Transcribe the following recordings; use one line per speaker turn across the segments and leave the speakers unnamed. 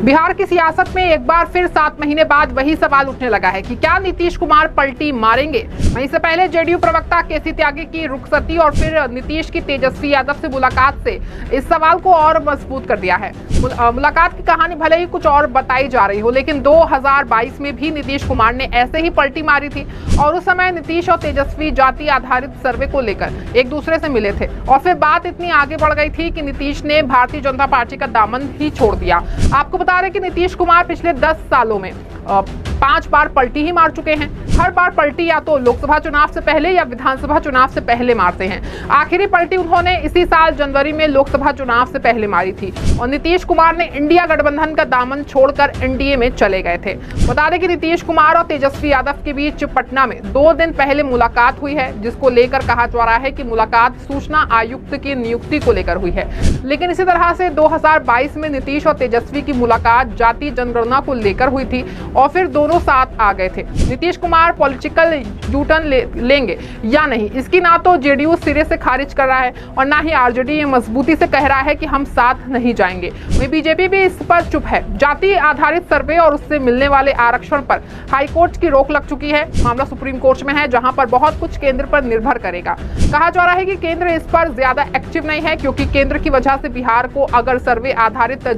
बिहार की सियासत में एक बार फिर 7 महीने बाद वही सवाल उठने लगा है कि क्या नीतीश कुमार पलटी मारेंगे। वहीं से पहले जेडीयू प्रवक्ता केसी त्यागी की रुखसती और फिर नीतीश की तेजस्वी यादव से मुलाकात से इस सवाल को और मजबूत कर दिया है। मुलाकात की कहानी भले ही कुछ और बताई जा रही हो, लेकिन 2022 में भी नीतीश कुमार ने ऐसे ही पलटी मारी थी और उस समय नीतीश और तेजस्वी जाति आधारित सर्वे को लेकर एक दूसरे से मिले थे और फिर बात इतनी आगे बढ़ गई थी कि नीतीश ने भारतीय जनता पार्टी का दामन ही छोड़ दिया। आपको बता रहे कि नीतीश कुमार पिछले 10 सालों में 5 बार पलटी ही मार चुके हैं। हर बार पलटी या तो लोकसभा चुनाव से पहले या विधानसभा चुनाव से पहले मारते हैं। आखिरी पलटी उन्होंने इसी साल जनवरी में लोकसभा चुनाव से पहले मारी थी और नीतीश कुमार ने इंडिया गठबंधन का दामन छोड़कर एनडीए में चले गए थे। बता दें कि नीतीश कुमार और तेजस्वी यादव के बीच पटना में 2 दिन पहले मुलाकात हुई है, जिसको लेकर कहा जा रहा है कि मुलाकात सूचना आयुक्त की नियुक्ति को लेकर हुई है। लेकिन इसी तरह से 2022 में नीतीश और तेजस्वी की मुलाकात जातीय जनगणना को लेकर हुई थी और फिर दोनों साथ आ गए थे। नीतीश कुमार पॉलिटिकल यूटर्न लेंगे या नहीं, इसकी ना तो जेडीयू सिरे से खारिज कर रहा है और ना ही आरजेडी ये मजबूती से कह रहा है कि हम साथ नहीं जाएंगे। वहीं बीजेपी भी इस पर चुप है। जाति आधारित सर्वे और उससे मिलने वाले आरक्षण पर हाईकोर्ट की रोक लग चुकी है। मामला सुप्रीम कोर्ट में है, जहां पर बहुत कुछ केंद्र पर निर्भर करेगा। कहा जा रहा है कि केंद्र इस पर ज्यादा एक्टिव नहीं है, क्योंकि केंद्र की वजह से बिहार को अगर सर्वे आधारित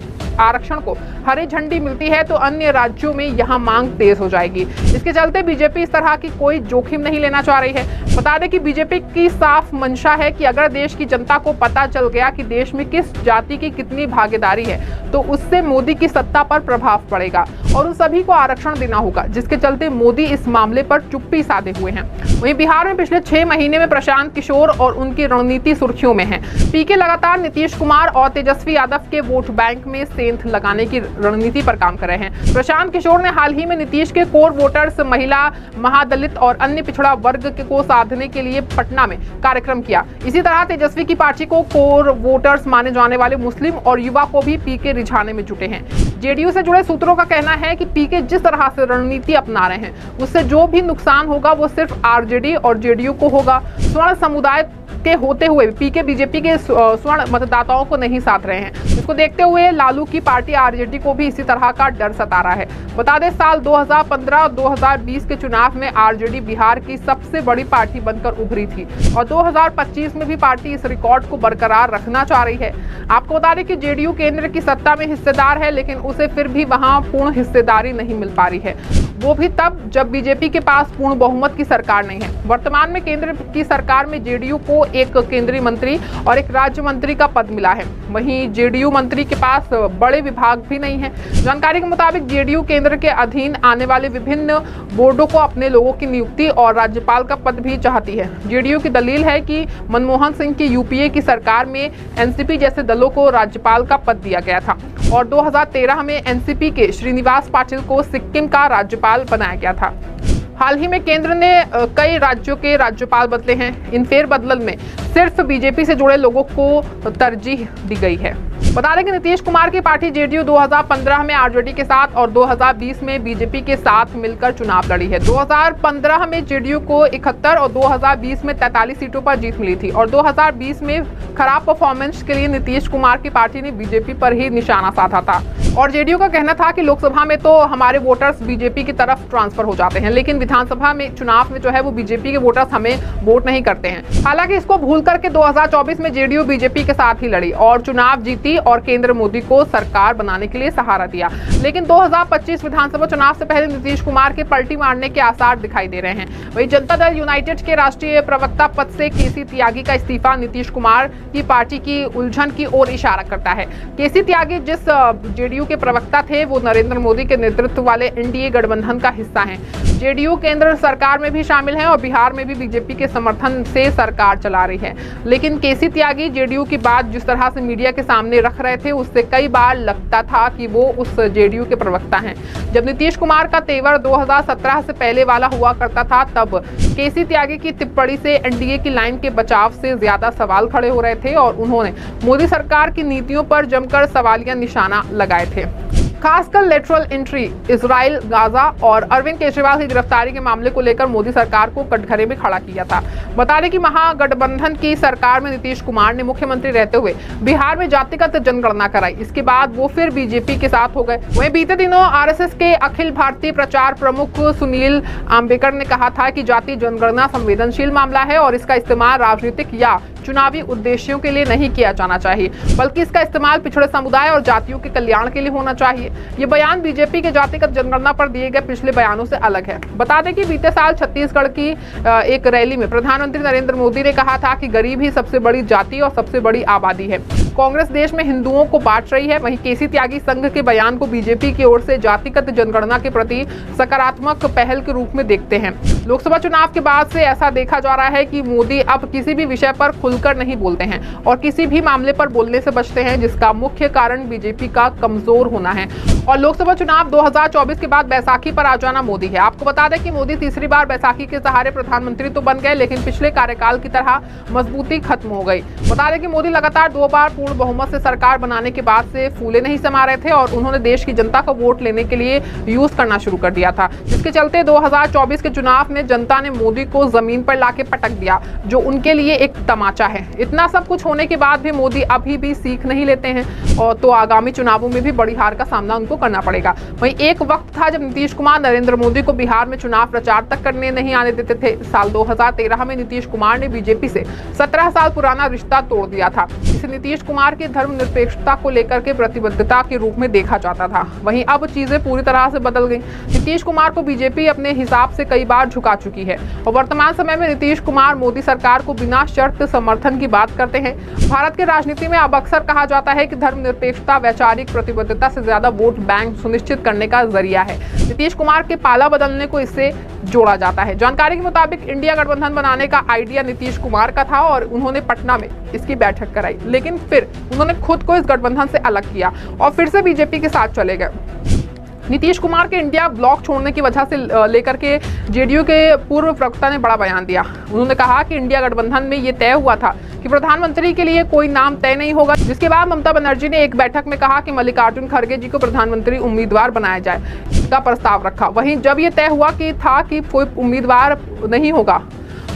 आरक्षण को हरी झंडी मिलती है तो अन्य राज्यों में यहां मांग तेज हो जाएगी। इसके चलते बीजेपी इस तरह की कोई जोखिम नहीं लेना चाह रही है। बता दें कि बीजेपी की साफ मंशा है कि अगर देश की जनता को पता चल गया कि देश में किस जाति की कितनी भागीदारी है तो उससे मोदी की सत्ता पर प्रभाव पड़ेगा और उन सभी को आरक्षण देना होगा, जिसके चलते मोदी इस मामले पर चुप्पी साधे हुए हैं। वहीं बिहार में पिछले 6 महीने में प्रशांत किशोर और उनकी रणनीति सुर्खियों में है। पीके लगातार नीतीश कुमार और तेजस्वी यादव के वोट बैंक में सेंध लगाने की रणनीति पर काम कर रहे हैं। प्रशांत किशोर ने हाल ही में नीतीश के कोर वोटर्स, महिला, महादलित और अन्य पिछड़ा वर्ग को साधने के लिए पटना में कार्यक्रम किया। इसी तरह तेजस्वी की पार्टी को कोर वोटर्स माने जाने वाले मुस्लिम और युवा को भी पीके रिझाने में जुटे हैं। जेडीयू से जुड़े सूत्रों का कहना है कि पीके जिस तरह से रणनीति अपना रहे हैं उससे जो भी नुकसान होगा वो सिर्फ आरजेडी और जेडीयू को होगा। स्वर्ण समुदाय के होते हुए पीके बीजेपी के स्वर्ण मतदाताओं को नहीं साथ रहे हैं। इसको देखते हुए लालू की पार्टी आरजेडी को भी इसी तरह का डर सता रहा है। बता दें साल 2015 और 2020 के चुनाव में आरजेडी बिहार की सबसे बड़ी पार्टी बनकर उभरी थी और 2025 में भी पार्टी इस रिकॉर्ड को बरकरार रखना चाह रही है। आपको बता दें कि जेडीयू केंद्र की सत्ता में हिस्सेदार है, लेकिन उसे फिर भी वहां पूर्ण हिस्सेदारी नहीं मिल पा रही है, वो भी तब जब बीजेपी के पास पूर्ण बहुमत की सरकार नहीं है। वर्तमान में केंद्र की सरकार में जेडीयू को एक केंद्रीय मंत्री और एक राज्य मंत्री का पद मिला है। वहीं जेडीयू मंत्री के पास बड़े विभाग भी नहीं है। जानकारी के मुताबिक जेडीयू केंद्र के अधीन आने वाले विभिन्न बोर्डों को अपने लोगों की नियुक्ति और राज्यपाल का पद भी चाहती है। जेडीयू की दलील है कि मनमोहन सिंह की यूपीए की सरकार में एनसीपी जैसे दलों को राज्यपाल का पद दिया गया था और 2013 में एनसीपी के श्रीनिवास पाटिल को सिक्किम का राज्यपाल बनाया गया था। हाल ही में केंद्र ने कई राज्यों के राज्यपाल बदले हैं। इन फेरबदल में सिर्फ बीजेपी से जुड़े लोगों को तरजीह दी गई है। बता दें कि नीतीश कुमार की पार्टी जेडीयू 2015 में आरजेडी के साथ और 2020 में बीजेपी के साथ मिलकर चुनाव लड़ी है। 2015 में जेडीयू को 71 और 2020 में 43 सीटों पर जीत मिली थी और 2020 में खराब परफॉर्मेंस के लिए नीतीश कुमार की पार्टी ने बीजेपी पर ही निशाना साधा था और जेडीयू का कहना था कि लोकसभा में तो हमारे वोटर्स बीजेपी की तरफ ट्रांसफर हो जाते हैं, लेकिन विधानसभा में चुनाव में जो है वो बीजेपी के वोटर्स हमें वोट नहीं करते हैं। हालांकि इसको भूल करके 2024 में जेडीयू बीजेपी के साथ ही लड़ी और चुनाव जीती और केंद्र मोदी को सरकार बनाने के लिए सहारा दिया। लेकिन 2025 विधानसभा चुनाव से पहले नीतीश कुमार के पलटी मारने के आसार दिखाई दे रहे हैं। वहीं जनता दल यूनाइटेड के राष्ट्रीय प्रवक्ता पद से केसी त्यागी का इस्तीफा नीतीश कुमार की पार्टी की उलझन की ओर इशारा करता है। केसी त्यागी जिस जेडीयू के प्रवक्ता थे वो नरेंद्र मोदी के नेतृत्व वाले एनडीए गठबंधन का हिस्सा हैं। जेडीयू केंद्र सरकार में भी शामिल है और बिहार में भी बीजेपी के समर्थन से सरकार चला रही है। लेकिन केसी त्यागी जेडीयू की बात जिस तरह से मीडिया के सामने रख रहे थे उससे कई बार लगता था कि वो उस जेडीयू के प्रवक्ता हैं। जब नीतीश कुमार का तेवर 2017 से पहले वाला हुआ करता था तब केसी त्यागी की टिप्पणी से एनडीए की लाइन के बचाव से ज्यादा सवाल खड़े हो रहे थे और उन्होंने मोदी सरकार की नीतियों पर जमकर सवालिया निशाना लगाए थे। खासकर लेटरल एंट्री, इजराइल, गाजा और अरविंद केजरीवाल की गिरफ्तारी के मामले को लेकर मोदी सरकार को कटघरे में खड़ा किया था। बता दें कि महागठबंधन की सरकार में नीतीश कुमार ने मुख्यमंत्री रहते हुए बिहार में जातिगत जनगणना कराई। इसके बाद वो फिर बीजेपी के साथ हो गए। वहीं बीते दिनों आरएसएस के अखिल भारतीय प्रचार प्रमुख सुनील आम्बेकर ने कहा था कि जाति जनगणना संवेदनशील मामला है और इसका इस्तेमाल राजनीतिक या चुनावी उद्देश्यों के लिए नहीं किया जाना चाहिए, बल्कि इसका इस्तेमाल पिछड़े समुदाय और जातियों के कल्याण के लिए होना चाहिए। ये बयान बीजेपी के जातिगत जनगणना पर दिए गए पिछले बयानों से अलग है। बता दें कि बीते साल छत्तीसगढ़ की एक रैली में प्रधानमंत्री नरेंद्र मोदी ने कहा था कि गरीब ही सबसे बड़ी जाति और सबसे बड़ी आबादी है। कांग्रेस देश में हिंदुओं को बांट रही है। वहीं केसी त्यागी संघ के बयान को बीजेपी की ओर से जातिगत जनगणना के प्रति सकारात्मक पहल के रूप में देखते हैं। लोकसभा चुनाव के बाद से ऐसा देखा जा रहा है कि मोदी अब किसी भी विषय पर खुलकर नहीं बोलते हैं और किसी भी मामले पर बोलने से बचते हैं, जिसका मुख्य कारण बीजेपी का कमजोर होना है। और लोकसभा चुनाव 2024 के बाद बैसाखी पर आ जाना मोदी है। आपको बता दें कि मोदी तीसरी बार बैसाखी के सहारे प्रधानमंत्री तो बन गए, लेकिन पिछले कार्यकाल की तरह मजबूती खत्म हो गई। बता दें कि मोदी लगातार 2 बार पूर्ण बहुमत से सरकार बनाने के बाद से फूले नहीं समा रहे थे और उन्होंने देश की जनता का वोट लेने के लिए यूज करना शुरू कर दिया था, जिसके चलते 2024 के चुनाव में जनता ने मोदी को जमीन पर लाके पटक दिया, जो उनके लिए एक तमाचा है। इतना सब कुछ होने के बाद भी मोदी अभी भी सीख नहीं लेते हैं और तो आगामी चुनावों में भी बड़ी हार का सामना उनको करना पड़ेगा। वहीं एक वक्त था जब नीतीश कुमार नरेंद्र मोदी को बिहार में चुनाव प्रचार तक करने नहीं आने देते थे। साल 2013 में नीतीश कुमार ने बीजेपी से 17 साल पुराना रिश्ता तोड़ दिया था। इसे नीतीश कुमार की धर्मनिरपेक्षता को लेकर के प्रतिबद्धता के रूप में देखा जाता था। वहीं अब चीजें पूरी तरह से बदल गई। नीतीश कुमार को बीजेपी अपने हिसाब से कई बार झुका चुकी है और वर्तमान समय में नीतीश कुमार मोदी सरकार को बिना शर्त समर्थन की बात करते हैं। भारत की राजनीति में अब अक्सर कहा जाता है कि धर्मनिरपेक्षता वैचारिक प्रतिबद्धता से ज्यादा वोट बैंक सुनिश्चित करने का जरिया है। नीतीश कुमार के पाला बदलने को इससे जोड़ा जाता है। जानकारी के मुताबिक इंडिया गठबंधन बनाने का आइडिया नीतीश कुमार का था और उन्होंने पटना में इसकी बैठक कराई, लेकिन फिर उन्होंने खुद को इस गठबंधन से अलग किया और फिर से बीजेपी के साथ चले गए। नीतीश कुमार के इंडिया ब्लॉक छोड़ने की वजह से लेकर के जेडीयू के पूर्व प्रवक्ता ने बड़ा बयान दिया। उन्होंने कहा कि इंडिया गठबंधन में ये तय हुआ था कि प्रधानमंत्री के लिए कोई नाम तय नहीं होगा, जिसके बाद ममता बनर्जी ने एक बैठक में कहा कि मल्लिकार्जुन खड़गे जी को प्रधानमंत्री उम्मीदवार बनाया जाए, इसका प्रस्ताव रखा। वहीं जब ये तय हुआ कि कोई उम्मीदवार नहीं होगा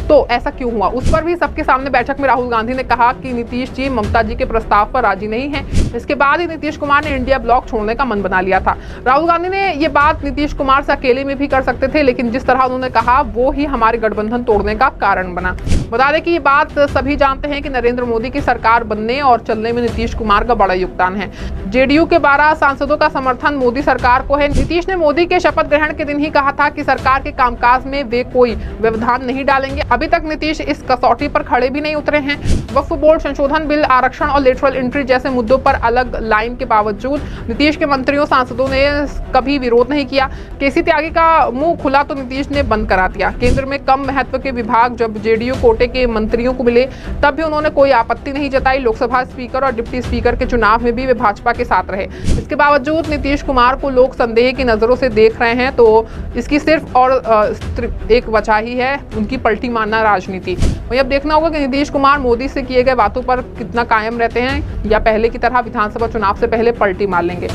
तो ऐसा क्यों हुआ, उस पर भी सबके सामने बैठक में राहुल गांधी ने कहा कि नीतीश जी ममता जी के प्रस्ताव पर राजी नहीं हैं। इसके बाद ही नीतीश कुमार ने इंडिया ब्लॉक छोड़ने का मन बना लिया था। राहुल गांधी ने ये बात नीतीश कुमार से अकेले में भी कर सकते थे, लेकिन जिस तरह उन्होंने कहा वो ही हमारे गठबंधन तोड़ने का कारण बना। बता दें कि ये बात सभी जानते हैं कि नरेंद्र मोदी की सरकार बनने और चलने में नीतीश कुमार का बड़ा योगदान है। जेडीयू के 12 सांसदों का समर्थन मोदी सरकार को है। नीतीश ने मोदी के शपथ ग्रहण के दिन ही कहा था कि सरकार के कामकाज में वे कोई व्यवधान नहीं डालेंगे। अभी तक नीतीश इस कसौटी पर खड़े भी नहीं उतरे हैं। वक्फ बोर्ड संशोधन बिल, आरक्षण और लेटरल एंट्री जैसे मुद्दों पर अलग लाइन के बावजूद नीतीश के मंत्रियों सांसदों ने कभी विरोध नहीं किया। केसी त्यागी का मुंह खुला तो नीतीश ने बंद करा दिया। केंद्र में कम महत्व के विभाग जब जेडीयू कोटे के मंत्रियों को मिले तब भी उन्होंने कोई आपत्ति नहीं जताई। लोकसभा स्पीकर और डिप्टी स्पीकर के चुनाव में भी वे भाजपा के साथ रहे। इसके बावजूद नीतीश कुमार को लोग संदेह की नजरों से देख रहे हैं, तो इसकी सिर्फ और एक वजह ही है, उनकी पलटी मारना राजनीति। वही अब देखना होगा कि नीतीश कुमार मोदी से किए गए बातों पर कितना कायम रहते हैं या पहले की तरह विधानसभा चुनाव से पहले पलटी मार लेंगे।